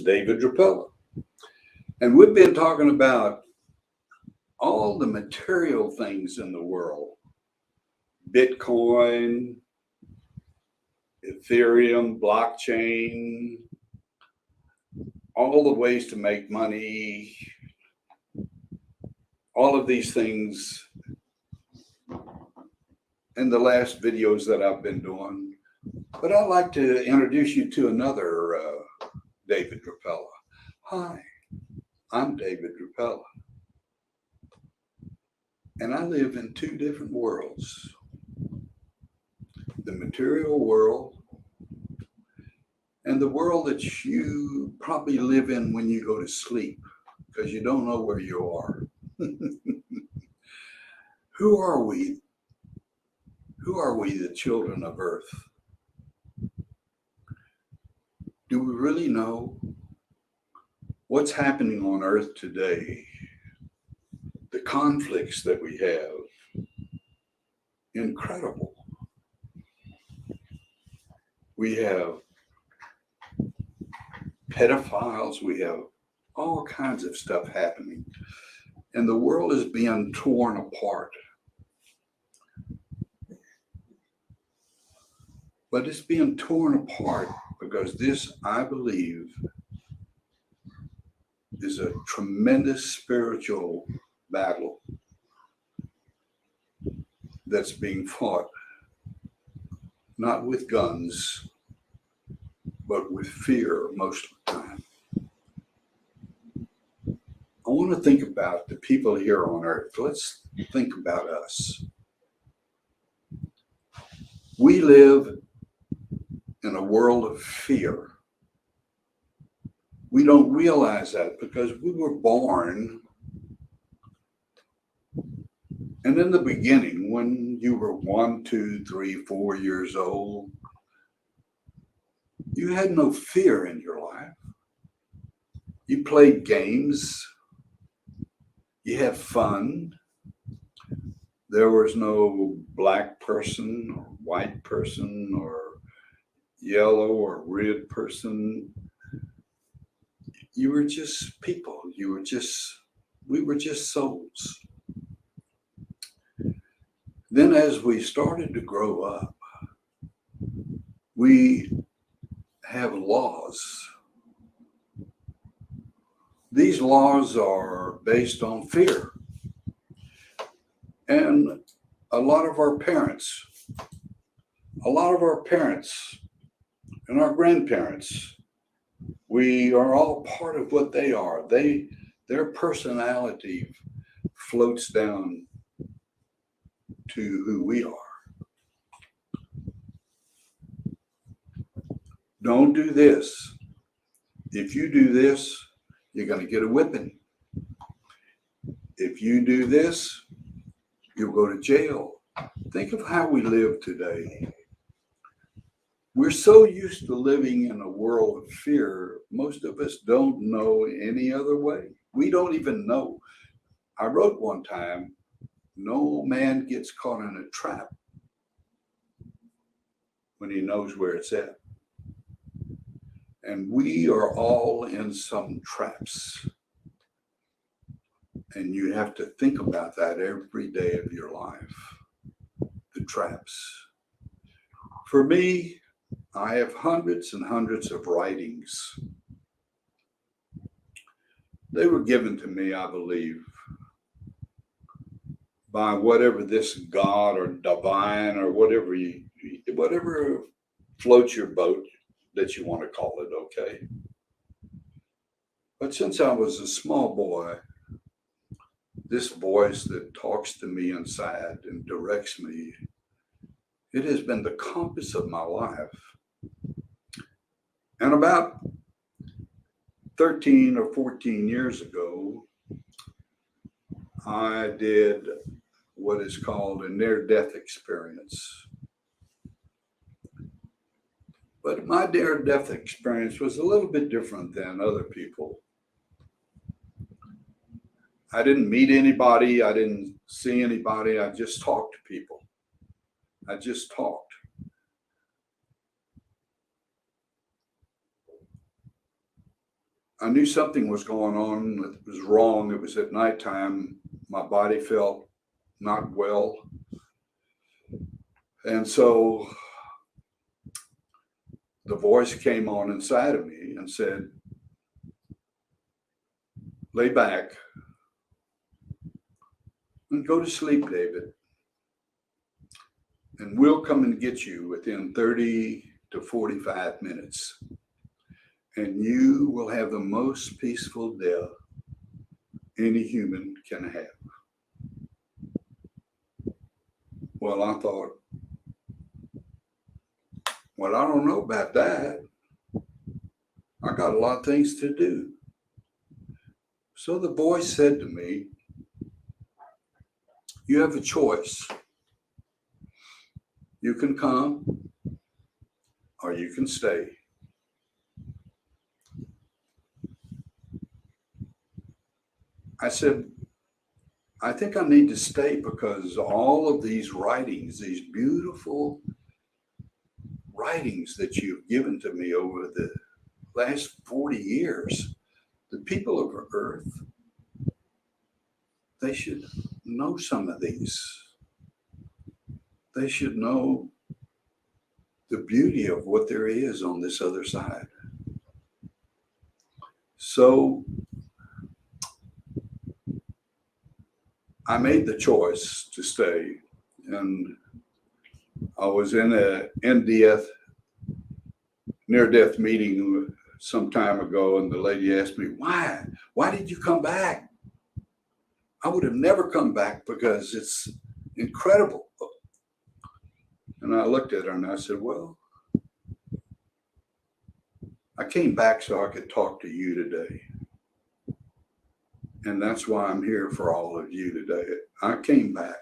David Drapela. And we've been talking about all the material things in the world. Bitcoin, Ethereum, blockchain, all the ways to make money, all of these things in the last videos that I've been doing. But I'd like to introduce you to another David Drapela. Hi, I'm David Drapela. And I live in two different worlds. The material world and the world that you probably live in when you go to sleep because you don't know where you are. Who are we? Who are we, the children of Earth? Do we really know what's happening on Earth today? The conflicts that we have, incredible. We have pedophiles, we have all kinds of stuff happening, and the world is being torn apart. But it's being torn apart because this, I believe, is a tremendous spiritual battle that's being fought, not with guns, but with fear most of the time. I want to think about the people here on Earth. Let's think about us. We live in a world of fear. We don't realize that because we were born, and in the beginning, when you were 1, 2, 3, 4 years old, you had no fear in your life. You played games. You had fun. There was no black person or white person or yellow or red person. You were just people. We were just souls. Then as we started to grow up, we have laws. These laws are based on fear. And a lot of our parents and our grandparents, we are all part of what they are. Their personality floats down to who we are. Don't do this. If you do this, you're going to get a whipping. If you do this, you'll go to jail. Think of how we live today. We're so used to living in a world of fear, most of us don't know any other way. We don't even know. I wrote one time, no man gets caught in a trap when he knows where it's at. And we are all in some traps. And you have to think about that every day of your life, the traps. For me, I have hundreds and hundreds of writings. They were given to me, I believe, by whatever this God or divine or whatever floats your boat that you want to call it, okay? But since I was a small boy, this voice that talks to me inside and directs me, it has been the compass of my life. And about 13 or 14 years ago, I did what is called a near-death experience. But my near-death experience was a little bit different than other people. I didn't meet anybody. I didn't see anybody. I just talked to people. I just talked. I knew something was going on that was wrong. It was at nighttime. My body felt not well. And so the voice came on inside of me and said, lay back and go to sleep, David. And we'll come and get you within 30 to 45 minutes. And you will have the most peaceful death any human can have. Well, I thought, well, I don't know about that. I got a lot of things to do. So the voice said to me, you have a choice. You can come or you can stay. I said, I think I need to stay because all of these writings, these beautiful writings that you've given to me over the last 40 years, the people of Earth, they should know some of these. They should know the beauty of what there is on this other side. So I made the choice to stay, and I was in a near-death meeting some time ago, and the lady asked me, why did you come back? I would have never come back because it's incredible. And I looked at her and I said, well, I came back so I could talk to you today. And that's why I'm here for all of you today. I came back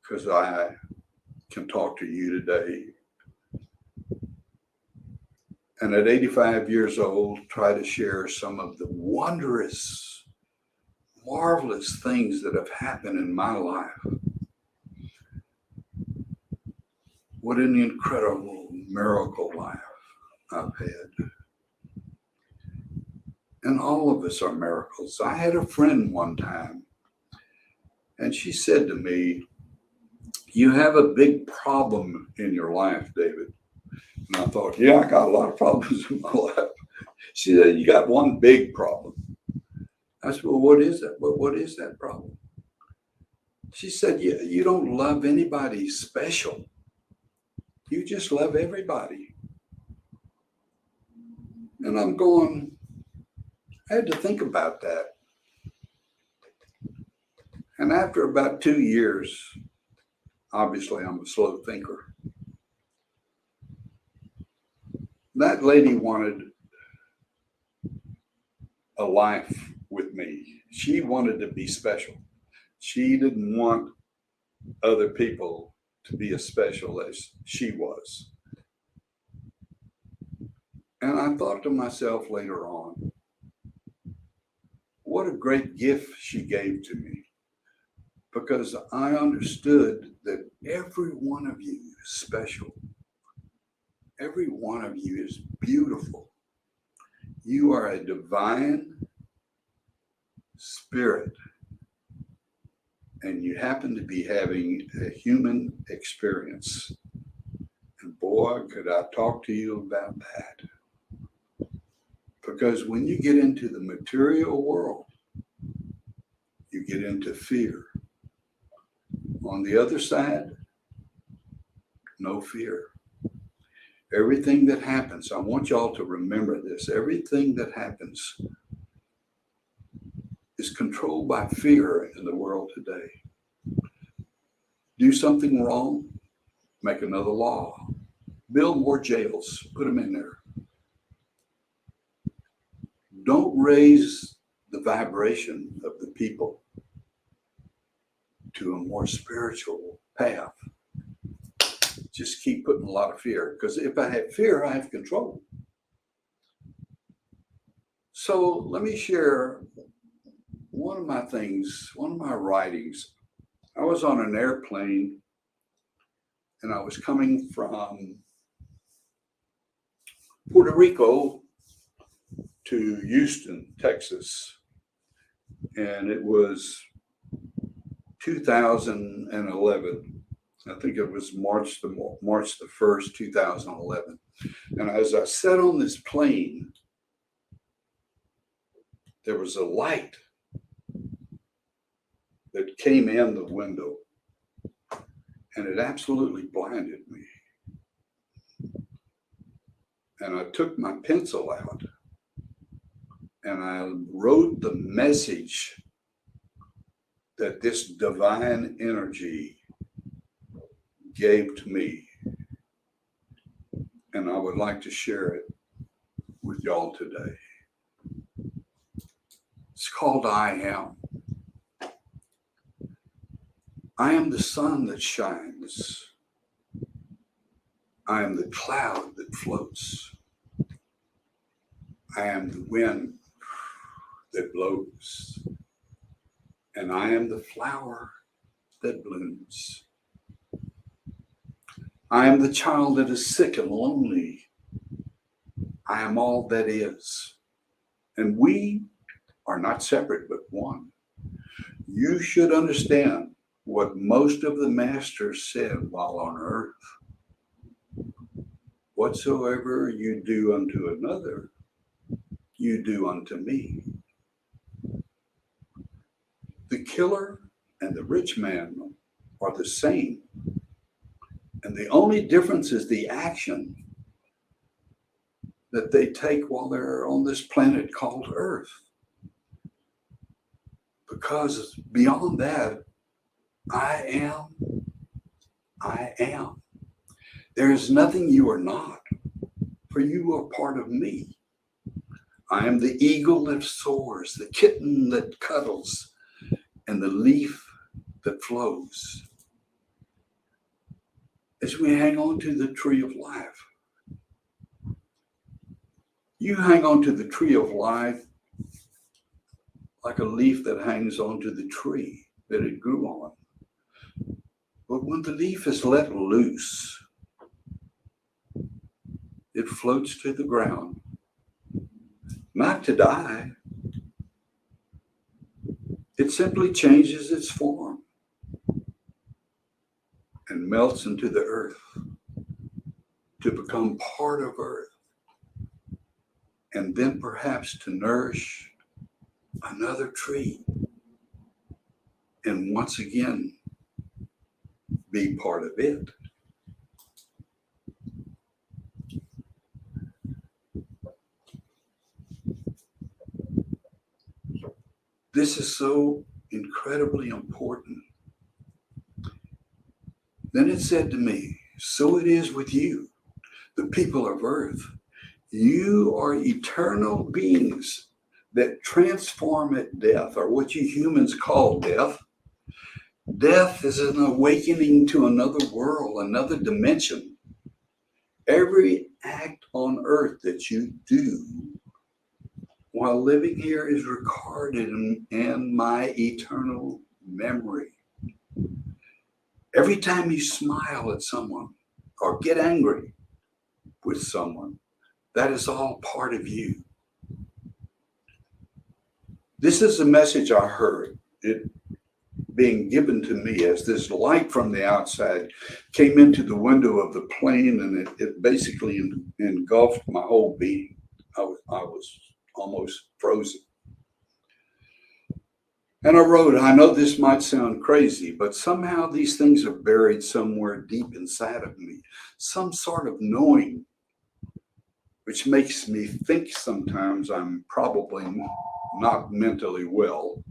because I can talk to you today. And at 85 years old, try to share some of the wondrous, marvelous things that have happened in my life. What an incredible miracle life I've had. And all of us are miracles. I had a friend one time, and she said to me, you have a big problem in your life, David. And I thought, yeah, I got a lot of problems in my life. She said, you got one big problem. I said, well, what is that? What is that problem? She said, you don't love anybody special. You just love everybody. And I'm going, I had to think about that. And after about 2 years, obviously I'm a slow thinker, that lady wanted a life with me. She wanted to be special. She didn't want other people to be as special as she was. And I thought to myself later on, what a great gift she gave to me, because I understood that every one of you is special. Every one of you is beautiful. You are a divine spirit, and you happen to be having a human experience. And boy, could I talk to you about that. Because when you get into the material world, you get into fear. On the other side, no fear. Everything that happens, I want y'all to remember this, everything that happens is controlled by fear in the world today. Do something wrong, make another law. Build more jails, put them in there. Don't raise the vibration of the people to a more spiritual path. Just keep putting a lot of fear, because if I have fear, I have control. So let me share one of my writings. I was on an airplane and I was coming from Puerto Rico to Houston, Texas, and it was 2011. I think it was March the 1st, 2011. And as I sat on this plane, there was a light that came in the window, and it absolutely blinded me. And I took my pencil out and I wrote the message that this divine energy gave to me. And I would like to share it with y'all today. It's called I Am. I am the sun that shines. I am the cloud that floats. I am the wind that blows. And I am the flower that blooms. I am the child that is sick and lonely. I am all that is. And we are not separate, but one. You should understand what most of the masters said while on earth. Whatsoever you do unto another, you do unto me. The killer and the rich man are the same. And the only difference is the action that they take while they're on this planet called Earth. Because beyond that, I am. There is nothing you are not, for you are part of me. I am the eagle that soars, the kitten that cuddles, and the leaf that flows. As we hang on to the tree of life, you hang on to the tree of life like a leaf that hangs onto the tree that it grew on. But when the leaf is let loose, it floats to the ground, not to die. It simply changes its form and melts into the earth to become part of earth, and then perhaps to nourish another tree and once again be part of it. This is so incredibly important. Then it said to me, so it is with you, the people of earth. You are eternal beings that transform at death, or what you humans call death. Death is an awakening to another world, another dimension. Every act on earth that you do while living here is recorded in my eternal memory. Every time you smile at someone or get angry with someone, that is all part of you. This is the message I heard, it being given to me as this light from the outside came into the window of the plane, and it basically engulfed my whole being. I was almost frozen. And I wrote, I know this might sound crazy, but somehow these things are buried somewhere deep inside of me. Some sort of knowing, which makes me think sometimes I'm probably not mentally well.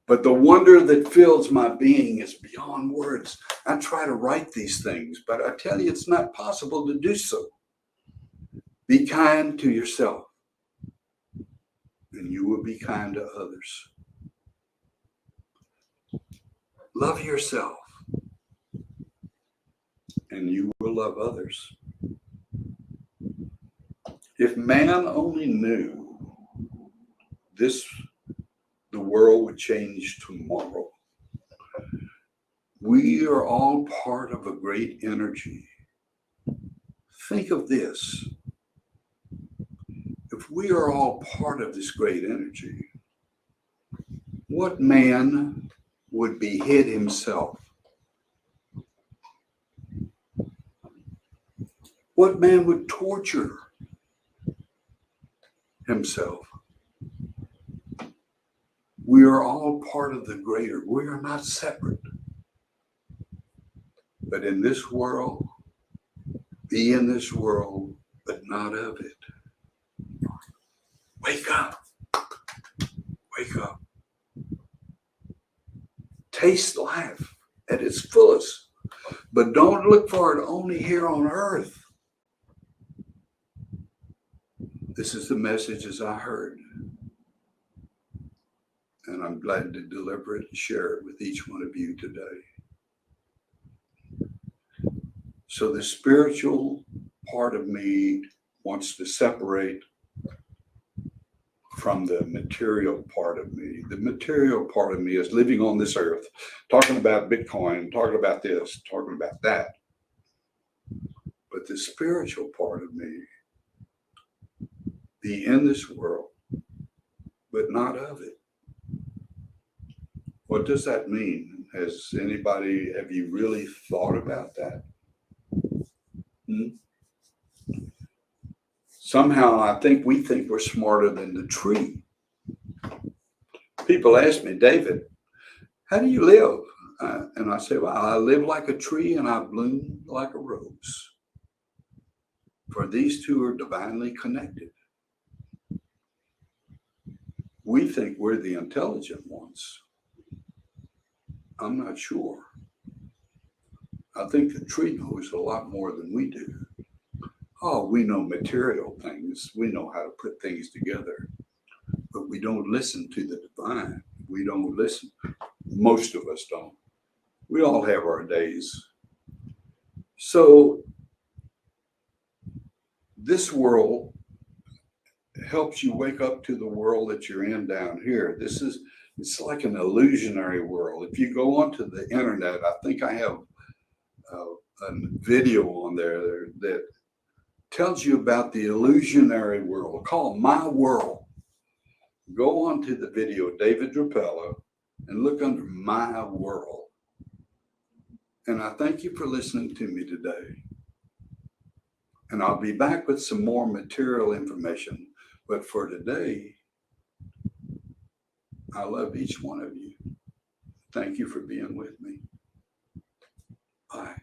But the wonder that fills my being is beyond words. I try to write these things, but I tell you, it's not possible to do so. Be kind to yourself, and you will be kind to others. Love yourself, and you will love others. If man only knew this, the world would change tomorrow. We are all part of a great energy. Think of this. If if we are all part of this great energy, what man would behead himself? What man would torture himself? We are all part of the greater. We are not separate. But in this world, be in this world, but not of it. Wake up. Wake up. Taste life at its fullest, but don't look for it only here on earth. This is the messages I heard, and I'm glad to deliver it and share it with each one of you today. So the spiritual part of me wants to separate from the material part of me. The material part of me is living on this earth, talking about Bitcoin, talking about this, talking about that. But the spiritual part of me, be in this world, but not of it. What does that mean? Have you really thought about that? Somehow we think we're smarter than the tree. People ask me, David, how do you live? And I say, well, I live like a tree and I bloom like a rose. For these two are divinely connected. We think we're the intelligent ones. I'm not sure. I think the tree knows a lot more than we do. Oh, we know material things. We know how to put things together. But we don't listen to the divine. We don't listen. Most of us don't. We all have our days. So this world helps you wake up to the world that you're in down here. It's like an illusionary world. If you go onto the internet, I think I have a video on there that tells you about the illusionary world, called My World. Go onto the video, David Drapela, and look under My World. And I thank you for listening to me today. And I'll be back with some more material information. But for today, I love each one of you. Thank you for being with me. Bye.